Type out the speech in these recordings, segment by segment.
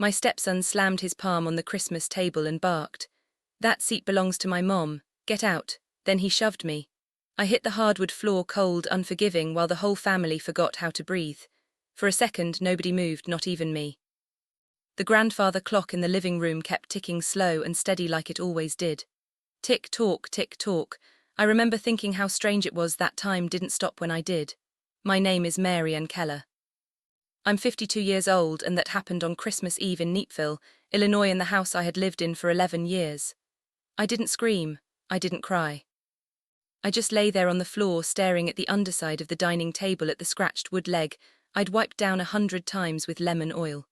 My stepson slammed his palm on the Christmas table and barked. "That seat belongs to my mom, get out." Then he shoved me. I hit the hardwood floor cold, unforgiving, while the whole family forgot how to breathe. For a second, nobody moved, not even me. The grandfather clock in the living room kept ticking slow and steady like it always did. Tick-tock, tick-tock. I remember thinking how strange it was that time didn't stop when I did. My name is Mary Ann Keller. I'm 52 years old, and that happened on Christmas Eve in Neatville, Illinois, in the house I had lived in for 11 years. I didn't scream. I didn't cry. I just lay there on the floor staring at the underside of the dining table at the scratched wood leg I'd wiped down 100 times with lemon oil.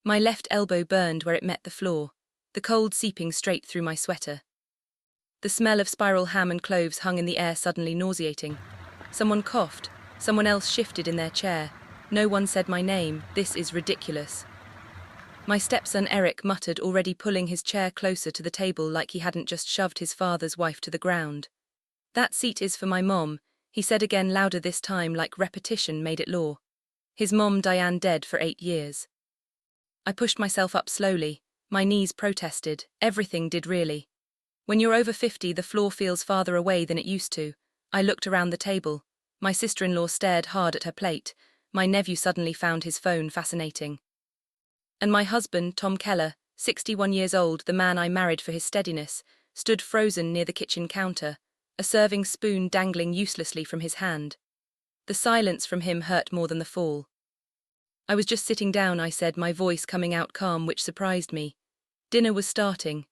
My left elbow burned where it met the floor, the cold seeping straight through my sweater. The smell of spiral ham and cloves hung in the air, suddenly nauseating. Someone coughed. Someone else shifted in their chair. No one said my name. This is ridiculous. My stepson Eric muttered, already pulling his chair closer to the table like he hadn't just shoved his father's wife to the ground. "That seat is for my mom," he said again, louder this time, like repetition made it law. His mom Diane dead for 8 years. I pushed myself up slowly. My knees protested. Everything did, really. When you're over 50, the floor feels farther away than it used to. I looked around the table. My sister-in-law stared hard at her plate. My nephew suddenly found his phone fascinating. And my husband, Tom Keller, 61 years old, the man I married for his steadiness, stood frozen near the kitchen counter, a serving spoon dangling uselessly from his hand. The silence from him hurt more than the fall. "I was just sitting down," I said, my voice coming out calm, which surprised me. "Dinner was starting."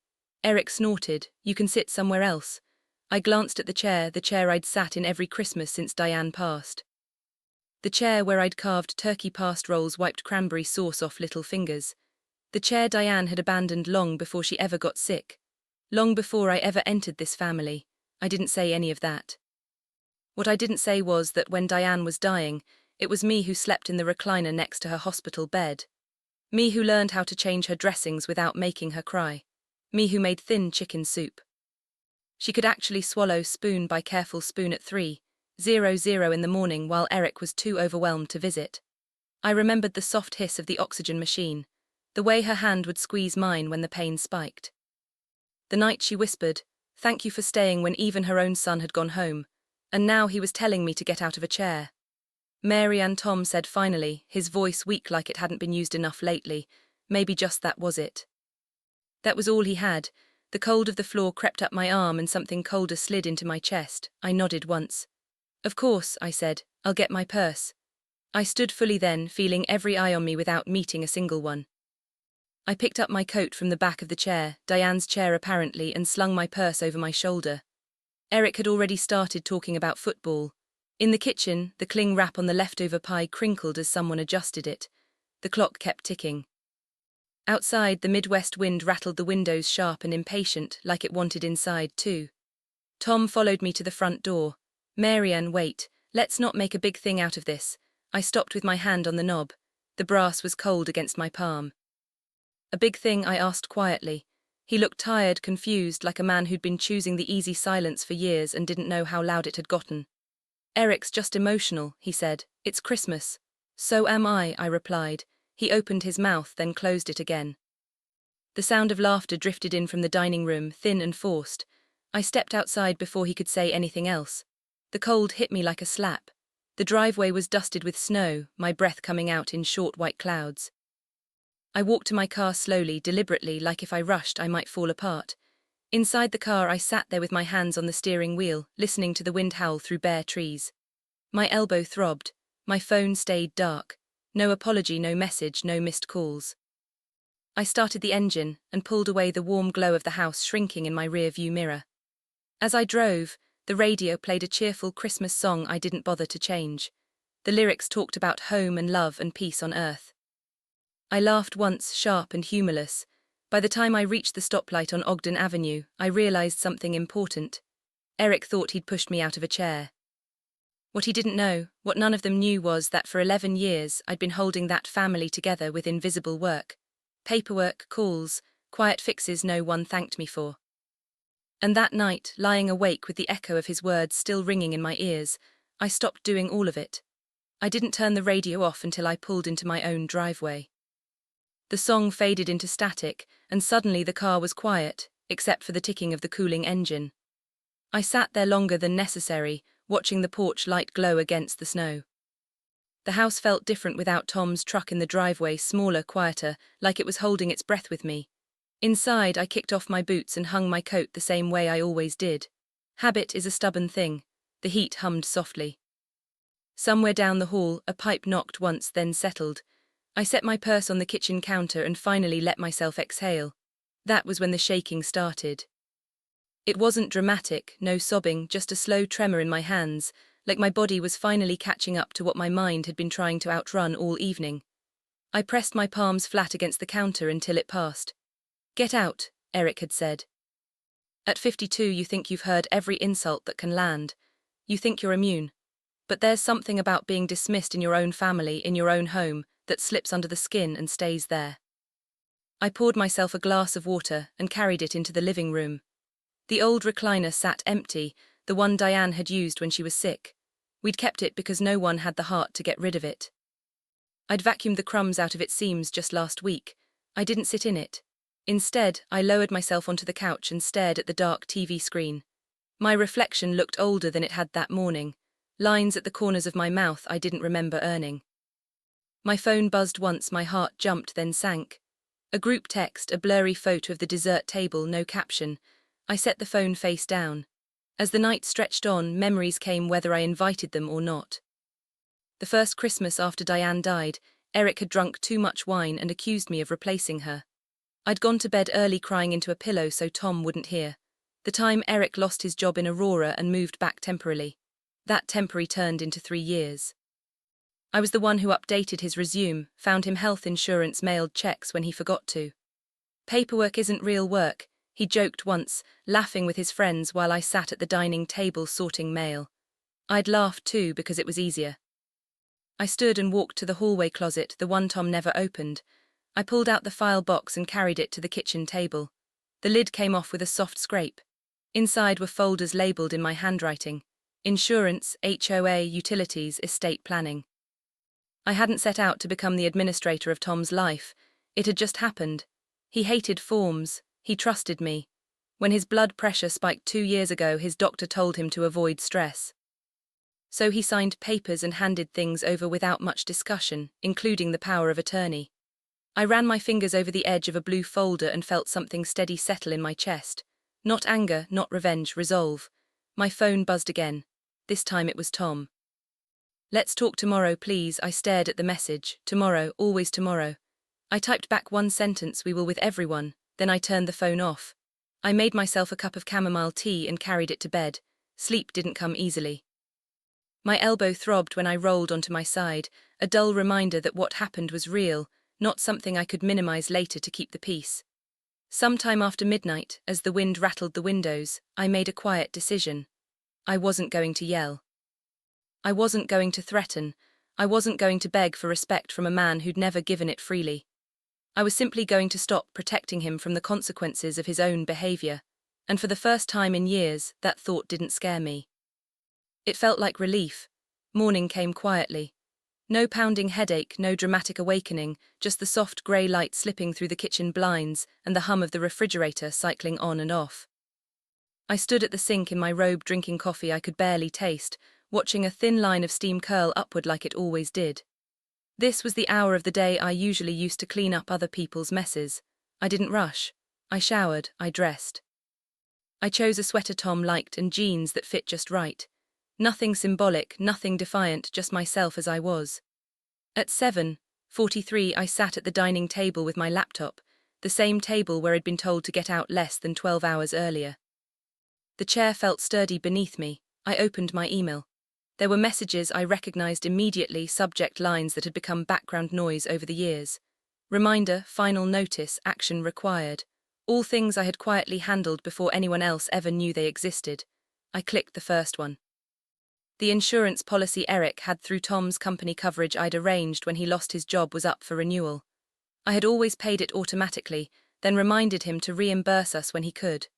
Eric snorted. "You can sit somewhere else." I glanced at the chair I'd sat in every Christmas since Diane passed. The chair where I'd carved turkey past rolls, wiped cranberry sauce off little fingers. The chair Diane had abandoned long before she ever got sick. Long before I ever entered this family. I didn't say any of that. What I didn't say was that when Diane was dying, it was me who slept in the recliner next to her hospital bed. Me who learned how to change her dressings without making her cry. Me who made thin chicken soup. She could actually swallow spoon by careful spoon at 3:00 in the morning while Eric was too overwhelmed to visit. I remembered the soft hiss of the oxygen machine, the way her hand would squeeze mine when the pain spiked. The night she whispered, "Thank you for staying," when even her own son had gone home, and now he was telling me to get out of a chair. "Mary Ann," Tom said finally, his voice weak like it hadn't been used enough lately. Maybe just that was it. That was all he had. The cold of the floor crept up my arm and something colder slid into my chest. I nodded once. "Of course," I said. "I'll get my purse." I stood fully then, feeling every eye on me without meeting a single one. I picked up my coat from the back of the chair, Diane's chair apparently, and slung my purse over my shoulder. Eric had already started talking about football. In the kitchen, the cling wrap on the leftover pie crinkled as someone adjusted it. The clock kept ticking. Outside, the Midwest wind rattled the windows, sharp and impatient, like it wanted inside too. Tom followed me to the front door. "Mary Ann, wait. Let's not make a big thing out of this." I stopped with my hand on the knob. The brass was cold against my palm. "A big thing?" I asked quietly. He looked tired, confused, like a man who'd been choosing the easy silence for years and didn't know how loud it had gotten. "Eric's just emotional," he said. "It's Christmas." "So am I replied. He opened his mouth, then closed it again. The sound of laughter drifted in from the dining room, thin and forced. I stepped outside before he could say anything else. The cold hit me like a slap. The driveway was dusted with snow, my breath coming out in short white clouds. I walked to my car slowly, deliberately, like if I rushed I might fall apart. Inside the car I sat there with my hands on the steering wheel, listening to the wind howl through bare trees. My elbow throbbed. My phone stayed dark. No apology, no message, no missed calls. I started the engine and pulled away, the warm glow of the house shrinking in my rear-view mirror. As I drove, the radio played a cheerful Christmas song I didn't bother to change. The lyrics talked about home and love and peace on earth. I laughed once, sharp and humorless. By the time I reached the stoplight on Ogden Avenue, I realized something important. Eric thought he'd pushed me out of a chair. What he didn't know, what none of them knew, was that for 11 years I'd been holding that family together with invisible work. Paperwork, calls, quiet fixes no one thanked me for. And that night, lying awake with the echo of his words still ringing in my ears, I stopped doing all of it. I didn't turn the radio off until I pulled into my own driveway. The song faded into static, and suddenly the car was quiet, except for the ticking of the cooling engine. I sat there longer than necessary, watching the porch light glow against the snow. The house felt different without Tom's truck in the driveway, smaller, quieter, like it was holding its breath with me. Inside, I kicked off my boots and hung my coat the same way I always did. Habit is a stubborn thing. The heat hummed softly. Somewhere down the hall, a pipe knocked once, then settled. I set my purse on the kitchen counter and finally let myself exhale. That was when the shaking started. It wasn't dramatic, no sobbing, just a slow tremor in my hands, like my body was finally catching up to what my mind had been trying to outrun all evening. I pressed my palms flat against the counter until it passed. "Get out," Eric had said. At 52 you think you've heard every insult that can land. You think you're immune. But there's something about being dismissed in your own family, in your own home, that slips under the skin and stays there. I poured myself a glass of water and carried it into the living room. The old recliner sat empty, the one Diane had used when she was sick. We'd kept it because no one had the heart to get rid of it. I'd vacuumed the crumbs out of its seams just last week. I didn't sit in it. Instead, I lowered myself onto the couch and stared at the dark TV screen. My reflection looked older than it had that morning. Lines at the corners of my mouth I didn't remember earning. My phone buzzed once, my heart jumped, then sank. A group text, a blurry photo of the dessert table, no caption. I set the phone face down. As the night stretched on, memories came whether I invited them or not. The first Christmas after Diane died, Eric had drunk too much wine and accused me of replacing her. I'd gone to bed early crying into a pillow so Tom wouldn't hear. The time Eric lost his job in Aurora and moved back temporarily. That temporary turned into 3 years. I was the one who updated his resume, found him health insurance, mailed checks when he forgot to. "Paperwork isn't real work," he joked once, laughing with his friends while I sat at the dining table sorting mail. I'd laughed too because it was easier. I stood and walked to the hallway closet, the one Tom never opened. I pulled out the file box and carried it to the kitchen table. The lid came off with a soft scrape. Inside were folders labeled in my handwriting. Insurance, HOA, utilities, estate planning. I hadn't set out to become the administrator of Tom's life. It had just happened. He hated forms. He trusted me. When his blood pressure spiked 2 years ago, his doctor told him to avoid stress. So he signed papers and handed things over without much discussion, including the power of attorney. I ran my fingers over the edge of a blue folder and felt something steady settle in my chest. Not anger, not revenge, resolve. My phone buzzed again. This time it was Tom. "Let's talk tomorrow, please." I stared at the message. Tomorrow, always tomorrow. I typed back one sentence, "We will with everyone," then I turned the phone off. I made myself a cup of chamomile tea and carried it to bed. Sleep didn't come easily. My elbow throbbed when I rolled onto my side, a dull reminder that what happened was real, not something I could minimize later to keep the peace. Sometime after midnight, as the wind rattled the windows, I made a quiet decision. I wasn't going to yell. I wasn't going to threaten. I wasn't going to beg for respect from a man who'd never given it freely. I was simply going to stop protecting him from the consequences of his own behavior, and for the first time in years, that thought didn't scare me. It felt like relief. Morning came quietly. No pounding headache, no dramatic awakening, just the soft grey light slipping through the kitchen blinds and the hum of the refrigerator cycling on and off. I stood at the sink in my robe drinking coffee I could barely taste, watching a thin line of steam curl upward like it always did. This was the hour of the day I usually used to clean up other people's messes. I didn't rush. I showered, I dressed. I chose a sweater Tom liked and jeans that fit just right. Nothing symbolic, nothing defiant, just myself as I was. At 7:43 I sat at the dining table with my laptop, the same table where I'd been told to get out less than 12 hours earlier. The chair felt sturdy beneath me. I opened my email. There were messages I recognized immediately, subject lines that had become background noise over the years. Reminder, final notice, action required. All things I had quietly handled before anyone else ever knew they existed. I clicked the first one. The insurance policy Eric had through Tom's company coverage I'd arranged when he lost his job was up for renewal. I had always paid it automatically, then reminded him to reimburse us when he could.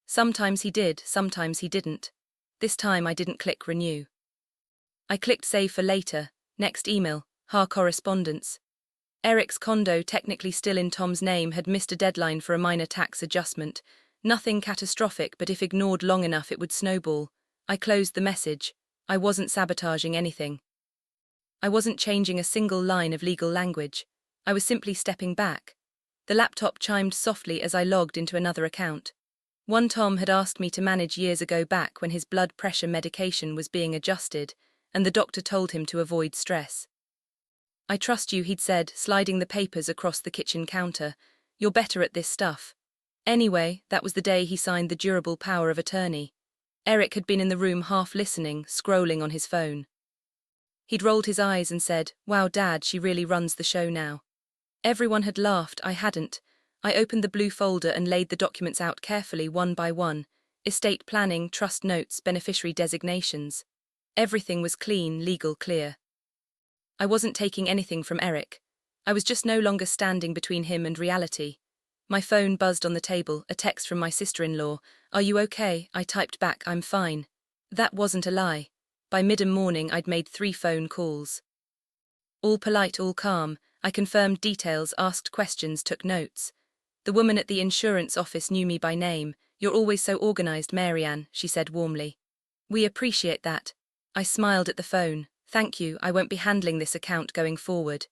Sometimes he did, sometimes he didn't. This time I didn't click renew. I clicked save for later, next email, correspondence. Eric's condo, technically still in Tom's name, had missed a deadline for a minor tax adjustment. Nothing catastrophic, but if ignored long enough it would snowball. I closed the message. I wasn't sabotaging anything. I wasn't changing a single line of legal language. I was simply stepping back. The laptop chimed softly as I logged into another account. One Tom had asked me to manage years ago back when his blood pressure medication was being adjusted, and the doctor told him to avoid stress. "I trust you," he'd said, sliding the papers across the kitchen counter. "You're better at this stuff." Anyway, that was the day he signed the durable power of attorney. Eric had been in the room half listening, scrolling on his phone. He'd rolled his eyes and said, "Wow, Dad, she really runs the show now." Everyone had laughed, I hadn't. I opened the blue folder and laid the documents out carefully, one by one. Estate planning, trust notes, beneficiary designations. Everything was clean, legal, clear. I wasn't taking anything from Eric. I was just no longer standing between him and reality. My phone buzzed on the table, a text from my sister-in-law. "Are you okay?" I typed back, "I'm fine." That wasn't a lie. By mid-morning I'd made 3 phone calls. All polite, all calm. I confirmed details, asked questions, took notes. The woman at the insurance office knew me by name. "You're always so organized, Marianne," she said warmly. "We appreciate that." I smiled at the phone. "Thank you, I won't be handling this account going forward."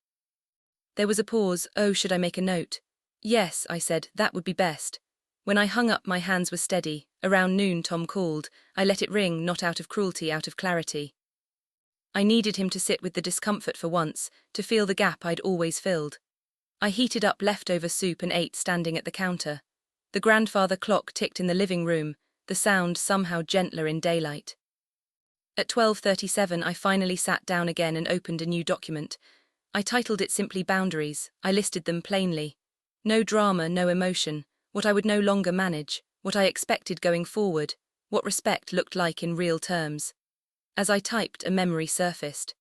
There was a pause. "Oh, should I make a note?" "Yes," I said, "that would be best." When I hung up, my hands were steady. Around noon, Tom called. I let it ring, not out of cruelty, out of clarity. I needed him to sit with the discomfort for once, to feel the gap I'd always filled. I heated up leftover soup and ate standing at the counter. The grandfather clock ticked in the living room, the sound somehow gentler in daylight. At 12:37 I finally sat down again and opened a new document. I titled it simply Boundaries. I listed them plainly. No drama, no emotion. What I would no longer manage, what I expected going forward, what respect looked like in real terms. As I typed, a memory surfaced.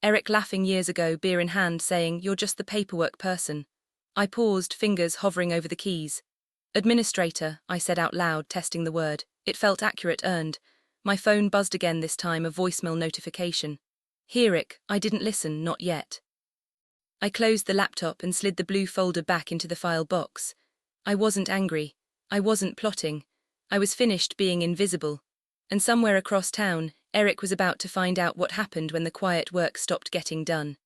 Eric laughing years ago, beer in hand, saying, "You're just the paperwork person." I paused, fingers hovering over the keys. "Administrator," I said out loud, testing the word. It felt accurate, earned. My phone buzzed again, this time a voicemail notification. "Here, Rick, I didn't listen, not yet." I closed the laptop and slid the blue folder back into the file box. I wasn't angry. I wasn't plotting. I was finished being invisible. And somewhere across town, Eric was about to find out what happened when the quiet work stopped getting done.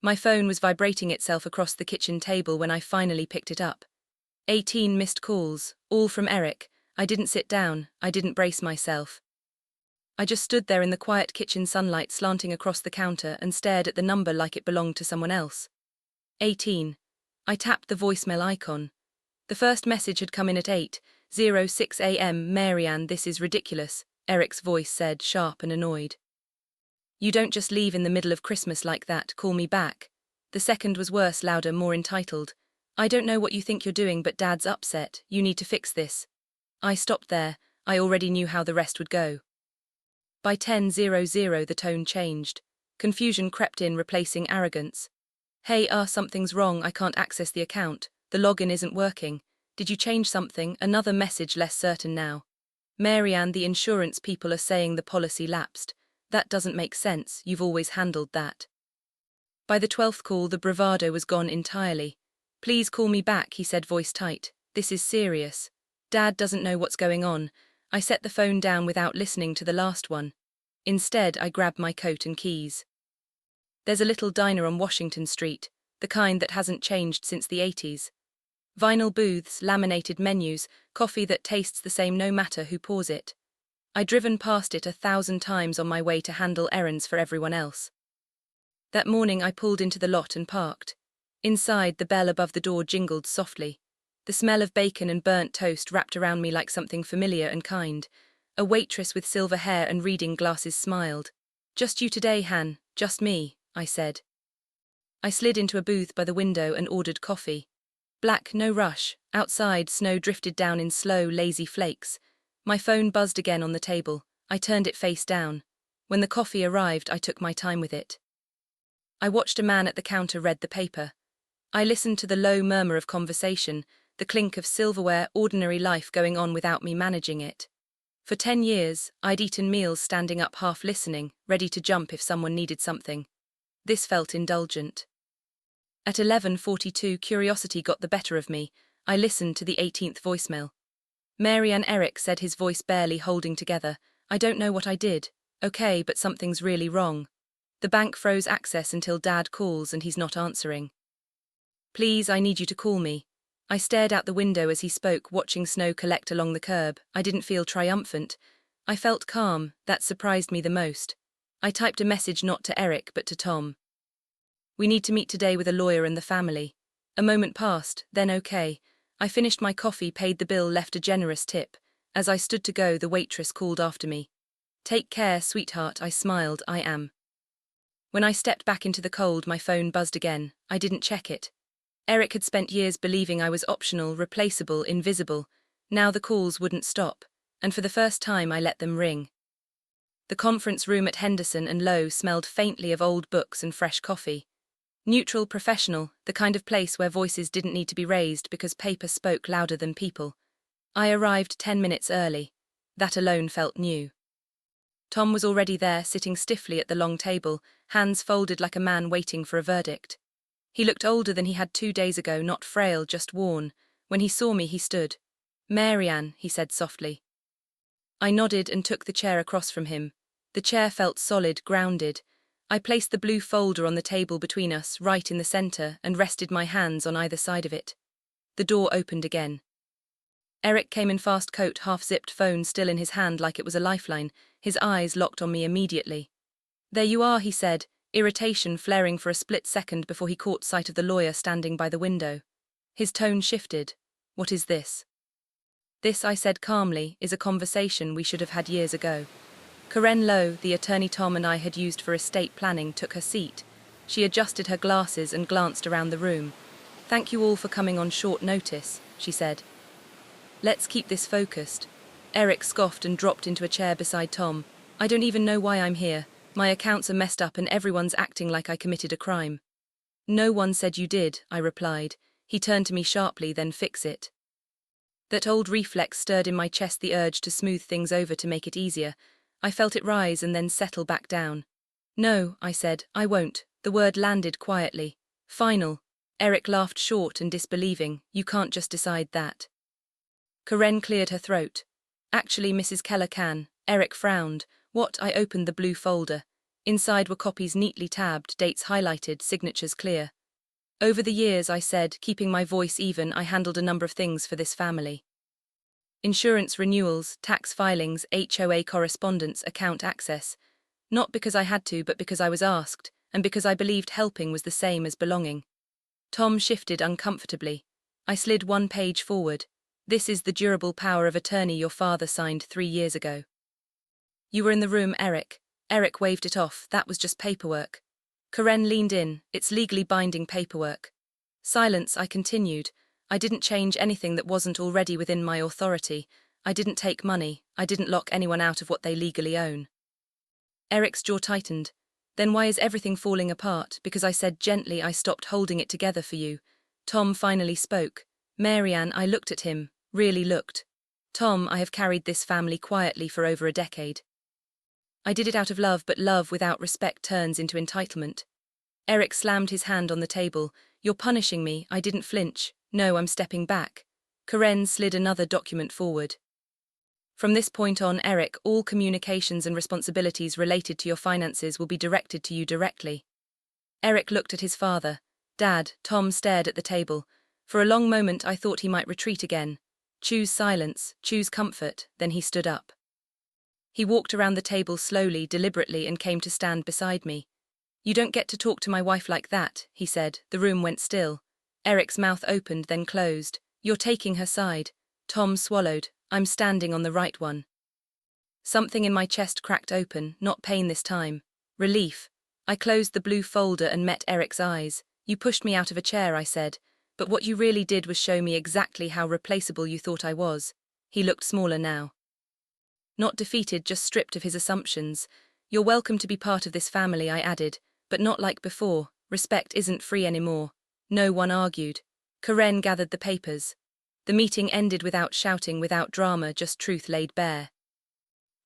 My phone was vibrating itself across the kitchen table when I finally picked it up. 18 missed calls, all from Eric. I didn't sit down, I didn't brace myself. I just stood there in the quiet kitchen sunlight slanting across the counter and stared at the number like it belonged to someone else. 18. I tapped the voicemail icon. The first message had come in at 8:06 a.m. "Marianne, this is ridiculous," Eric's voice said, sharp and annoyed. "You don't just leave in the middle of Christmas like that, call me back." The second was worse, louder, more entitled. "I don't know what you think you're doing, but Dad's upset, you need to fix this." I stopped there. I already knew how the rest would go. By 10:00 the tone changed. Confusion crept in, replacing arrogance. "Hey, something's wrong, I can't access the account. The login isn't working. Did you change something?" Another message, less certain now. "Marianne, the insurance people are saying the policy lapsed. That doesn't make sense, you've always handled that." By the 12th call, the bravado was gone entirely. "Please call me back," he said, voice tight. "This is serious. Dad doesn't know what's going on." I set the phone down without listening to the last one. Instead, I grabbed my coat and keys. There's a little diner on Washington Street, the kind that hasn't changed since the 80s. Vinyl booths, laminated menus, coffee that tastes the same no matter who pours it. I'd driven past it 1,000 times on my way to handle errands for everyone else. That morning I pulled into the lot and parked. Inside, the bell above the door jingled softly. The smell of bacon and burnt toast wrapped around me like something familiar and kind. A waitress with silver hair and reading glasses smiled. "Just you today, Han, just me," I said. I slid into a booth by the window and ordered coffee. Black, no rush. Outside, snow drifted down in slow, lazy flakes. My phone buzzed again on the table. I turned it face down. When the coffee arrived, I took my time with it. I watched a man at the counter read the paper. I listened to the low murmur of conversation, the clink of silverware, ordinary life going on without me managing it. For 10 years, I'd eaten meals standing up, half listening, ready to jump if someone needed something. This felt indulgent. At 11:42, curiosity got the better of me. I listened to the 18th voicemail. Mary and Eric said, his voice barely holding together. I don't know what I did. Okay, but something's really wrong. The bank froze access until Dad calls and he's not answering. Please, I need you to call me. I stared out the window as he spoke, watching snow collect along the curb. I didn't feel triumphant. I felt calm. That surprised me the most. I typed a message not to Eric but to Tom. We need to meet today with a lawyer and the family. A moment passed, then okay. I finished my coffee, paid the bill, left a generous tip. As I stood to go, the waitress called after me. Take care, sweetheart, I smiled. I am. When I stepped back into the cold, my phone buzzed again. I didn't check it. Eric had spent years believing I was optional, replaceable, invisible. Now the calls wouldn't stop, and for the first time I let them ring. The conference room at Henderson and Lowe smelled faintly of old books and fresh coffee. Neutral, professional, the kind of place where voices didn't need to be raised because paper spoke louder than people. I arrived 10 minutes early. That alone felt new. Tom was already there, sitting stiffly at the long table, hands folded like a man waiting for a verdict. He looked older than he had 2 days ago, not frail, just worn. When he saw me, he stood. Marianne, he said softly. I nodded and took the chair across from him. The chair felt solid, grounded. I placed the blue folder on the table between us, right in the center, and rested my hands on either side of it. The door opened again. Eric came in, fast coat, half-zipped, phone still in his hand like it was a lifeline. His eyes locked on me immediately. There you are, he said, irritation flaring for a split second before he caught sight of the lawyer standing by the window. His tone shifted. What is this? This, I said calmly, is a conversation we should have had years ago. Karen Lowe, the attorney Tom and I had used for estate planning, took her seat. She adjusted her glasses and glanced around the room. Thank you all for coming on short notice, she said. Let's keep this focused. Eric scoffed and dropped into a chair beside Tom. I don't even know why I'm here. My accounts are messed up and everyone's acting like I committed a crime. No one said you did, I replied. He turned to me sharply, then fix it. That old reflex stirred in my chest, the urge to smooth things over to make it easier. I felt it rise and then settle back down. No, I said, I won't. The word landed quietly. Final. Eric laughed short and disbelieving. You can't just decide that. Karen cleared her throat. Actually, Mrs. Keller can. Eric frowned. What? I opened the blue folder. Inside were copies neatly tabbed, dates highlighted, signatures clear. Over the years, I said, keeping my voice even, I handled a number of things for this family. Insurance renewals, tax filings, HOA correspondence, account access. Not because I had to, but because I was asked, and because I believed helping was the same as belonging. Tom shifted uncomfortably. I slid one page forward. This is the durable power of attorney your father signed 3 years ago. You were in the room, Eric. Eric waved it off. That was just paperwork. Karen leaned in. It's legally binding paperwork. Silence, I continued. I didn't change anything that wasn't already within my authority. I didn't take money. I didn't lock anyone out of what they legally own. Eric's jaw tightened. Then why is everything falling apart? Because I said gently I stopped holding it together for you. Tom finally spoke. Marianne, I looked at him. Really looked. Tom, I have carried this family quietly for over a decade. I did it out of love, but love without respect turns into entitlement. Eric slammed his hand on the table. You're punishing me. I didn't flinch. No, I'm stepping back. Karen slid another document forward. From this point on, Eric, all communications and responsibilities related to your finances will be directed to you directly. Eric looked at his father. Dad, Tom stared at the table. For a long moment I thought he might retreat again. Choose silence, choose comfort, then he stood up. He walked around the table slowly, deliberately, and came to stand beside me. You don't get to talk to my wife like that, he said. The room went still. Eric's mouth opened, then closed. You're taking her side. Tom swallowed. I'm standing on the right one. Something in my chest cracked open, not pain this time. Relief. I closed the blue folder and met Eric's eyes. You pushed me out of a chair, I said. But what you really did was show me exactly how replaceable you thought I was. He looked smaller now. Not defeated, just stripped of his assumptions. You're welcome to be part of this family, I added, but not like before. Respect isn't free anymore. No one argued. Karen gathered the papers. The meeting ended without shouting, without drama, just truth laid bare.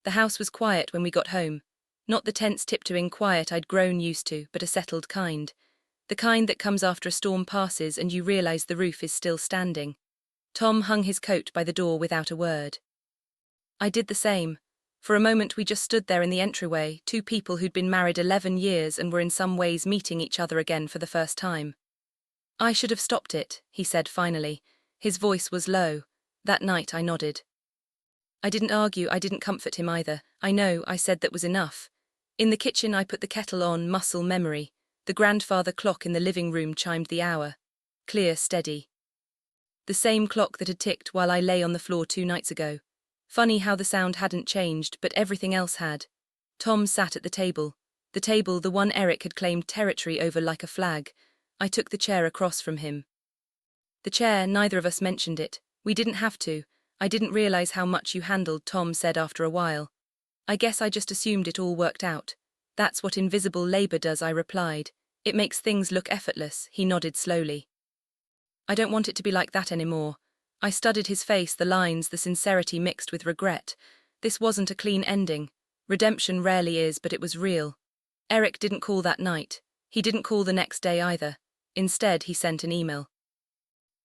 The house was quiet when we got home. Not the tense tiptoeing quiet I'd grown used to, but a settled kind. The kind that comes after a storm passes and you realize the roof is still standing. Tom hung his coat by the door without a word. I did the same. For a moment we just stood there in the entryway, two people who'd been married 11 years and were in some ways meeting each other again for the first time. I should have stopped it, he said finally. His voice was low. That night I nodded. I didn't argue, I didn't comfort him either. I know, I said that was enough. In the kitchen I put the kettle on, muscle memory. The grandfather clock in the living room chimed the hour. Clear, steady. The same clock that had ticked while I lay on the floor 2 nights ago. Funny how the sound hadn't changed, but everything else had. Tom sat at the table, the one Eric had claimed territory over like a flag. I took the chair across from him. The chair, neither of us mentioned it. We didn't have to. I didn't realize how much you handled, Tom said after a while. I guess I just assumed it all worked out. That's what invisible labor does, I replied. It makes things look effortless, he nodded slowly. I don't want it to be like that anymore. I studied his face, the lines, the sincerity mixed with regret. This wasn't a clean ending. Redemption rarely is, but it was real. Eric didn't call that night. He didn't call the next day either. Instead, he sent an email.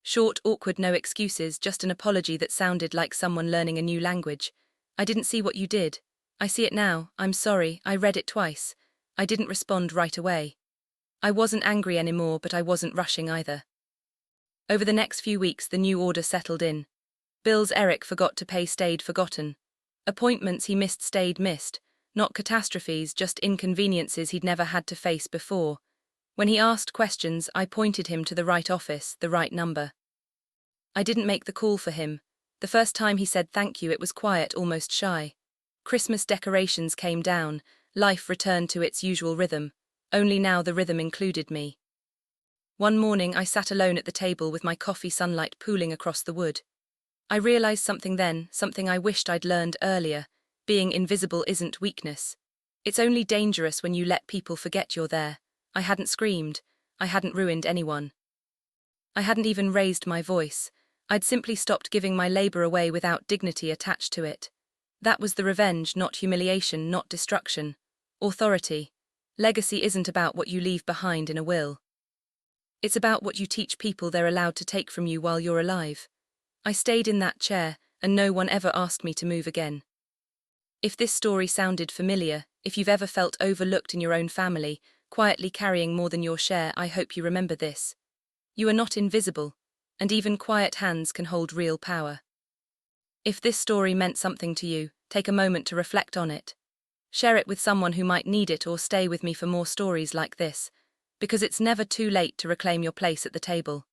Short, awkward, no excuses, just an apology that sounded like someone learning a new language. I didn't see what you did. I see it now. I'm sorry. I read it twice. I didn't respond right away. I wasn't angry anymore, but I wasn't rushing either. Over the next few weeks, the new order settled in. Bills Eric forgot to pay stayed forgotten. Appointments he missed stayed missed. Not catastrophes, just inconveniences he'd never had to face before. When he asked questions, I pointed him to the right office, the right number. I didn't make the call for him. The first time he said thank you, it was quiet, almost shy. Christmas decorations came down, life returned to its usual rhythm. Only now the rhythm included me. One morning I sat alone at the table with my coffee, sunlight pooling across the wood. I realized something then, something I wished I'd learned earlier. Being invisible isn't weakness. It's only dangerous when you let people forget you're there. I hadn't screamed. I hadn't ruined anyone. I hadn't even raised my voice. I'd simply stopped giving my labor away without dignity attached to it. That was the revenge, not humiliation, not destruction. Authority. Legacy isn't about what you leave behind in a will. It's about what you teach people they're allowed to take from you while you're alive. I stayed in that chair, and no one ever asked me to move again. If this story sounded familiar, if you've ever felt overlooked in your own family, quietly carrying more than your share, I hope you remember this. You are not invisible, and even quiet hands can hold real power. If this story meant something to you, take a moment to reflect on it. Share it with someone who might need it, or stay with me for more stories like this, because it's never too late to reclaim your place at the table.